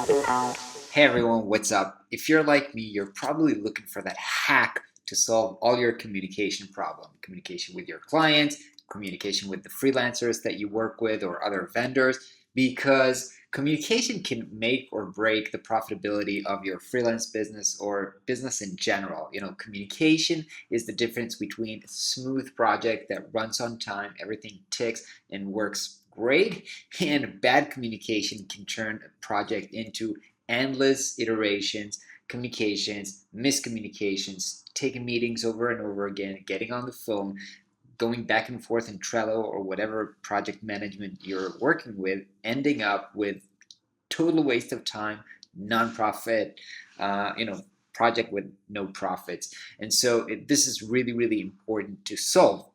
Hey everyone, what's up? If you're like me, you're probably looking for that hack to solve all your communication problem. Communication with your clients, communication with the freelancers that you work with or other vendors, because communication can make or break the profitability of your freelance business or business in general. Communication is the difference between a smooth project that runs on time, everything ticks and works great, and bad communication can turn a project into endless iterations, communications, miscommunications, taking meetings over and over again, getting on the phone, going back and forth in Trello or whatever project management you're working with, ending up with total waste of time, nonprofit, project with no profits. And so this is really, really important to solve.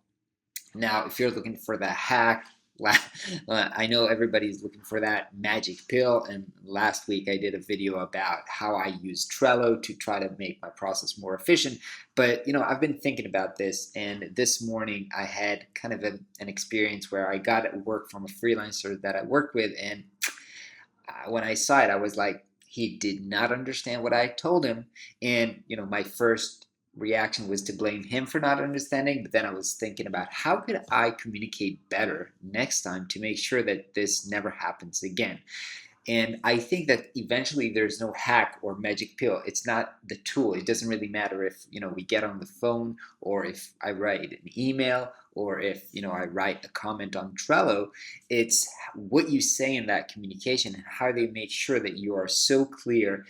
Now, if you're looking for the hack, I know everybody's looking for that magic pill. And last week I did a video about how I use Trello to try to make my process more efficient. But, I've been thinking about this. And this morning I had kind of an experience where I got work from a freelancer that I work with. And when I saw it, I was like, he did not understand what I told him. And, my first reaction was to blame him for not understanding. But then I was thinking about how could I communicate better next time to make sure that this never happens again. And I think that eventually there's no hack or magic pill. It's not the tool. It doesn't really matter if, we get on the phone or if I write an email or if, I write a comment on Trello. It's what you say in that communication and how they make sure that you are so clear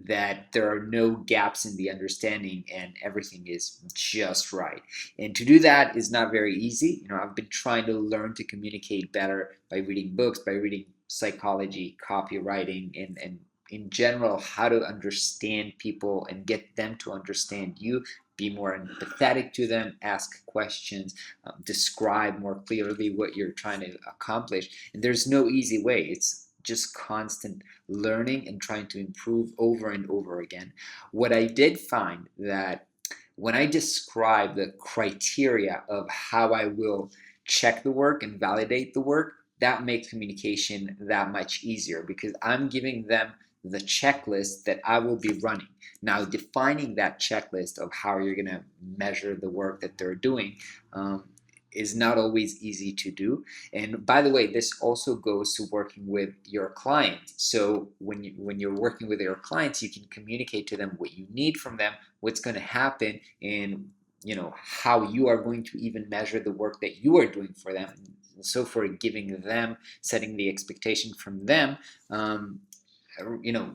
that there are no gaps in the understanding and everything is just right. And to do that is not very easy. I've been trying to learn to communicate better by reading books, by reading psychology, copywriting, and in general, how to understand people and get them to understand you, be more empathetic to them, ask questions, describe more clearly what you're trying to accomplish. And there's no easy way. It's just constant learning and trying to improve over and over again. What I did find that when I describe the criteria of how I will check the work and validate the work, that makes communication that much easier because I'm giving them the checklist that I will be running. Now, defining that checklist of how you're going to measure the work that they're doing is not always easy to do. And by the way, this also goes to working with your clients. So when you're working with your clients, you can communicate to them what you need from them, what's going to happen, and how you are going to even measure the work that you are doing for them. And so for giving them, setting the expectation from them, you know,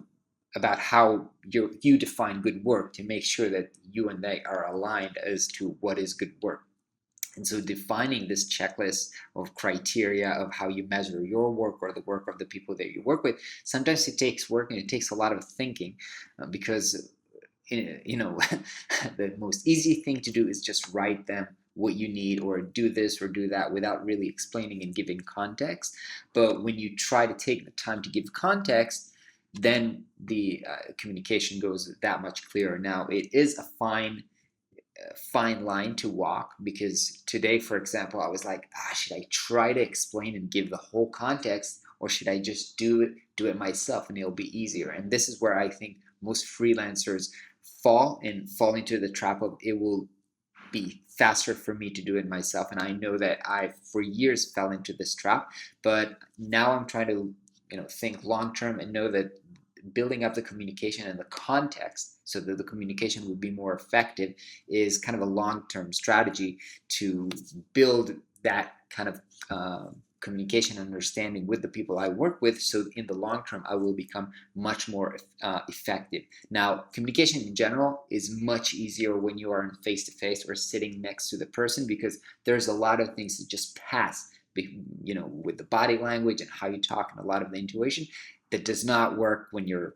about how you define good work to make sure that you and they are aligned as to what is good work. And so defining this checklist of criteria of how you measure your work or the work of the people that you work with, sometimes it takes work and it takes a lot of thinking because, the most easy thing to do is just write them what you need or do this or do that without really explaining and giving context. But when you try to take the time to give context, then the communication goes that much clearer. Now, it is a fine line to walk because today, for example, I was like, should I try to explain and give the whole context or should I just do it myself and it'll be easier? And this is where I think most freelancers fall into the trap of it will be faster for me to do it myself. And I know that I for years fell into this trap, but now I'm trying to think long term and know that building up the communication and the context so that the communication will be more effective is kind of a long-term strategy to build that kind of communication and understanding with the people I work with, so in the long term I will become much more effective. Now, communication in general is much easier when you are in face-to-face or sitting next to the person because there's a lot of things that just pass with the body language and how you talk and a lot of the intuition that does not work when you're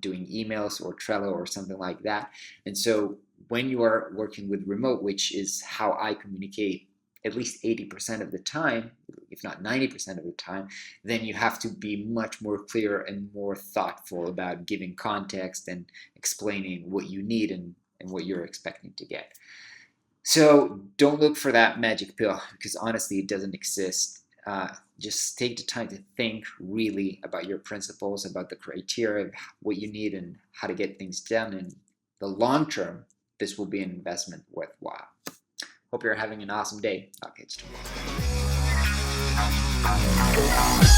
doing emails or Trello or something like that. And so when you are working with remote, which is how I communicate at least 80% of the time, if not 90% of the time, then you have to be much more clear and more thoughtful about giving context and explaining what you need and what you're expecting to get. So don't look for that magic pill because honestly, it doesn't exist. just take the time to think really about your principles, about the criteria of what you need and how to get things done. In the long term, this will be an investment worthwhile. Hope you're having an awesome day. I'll catch you tomorrow.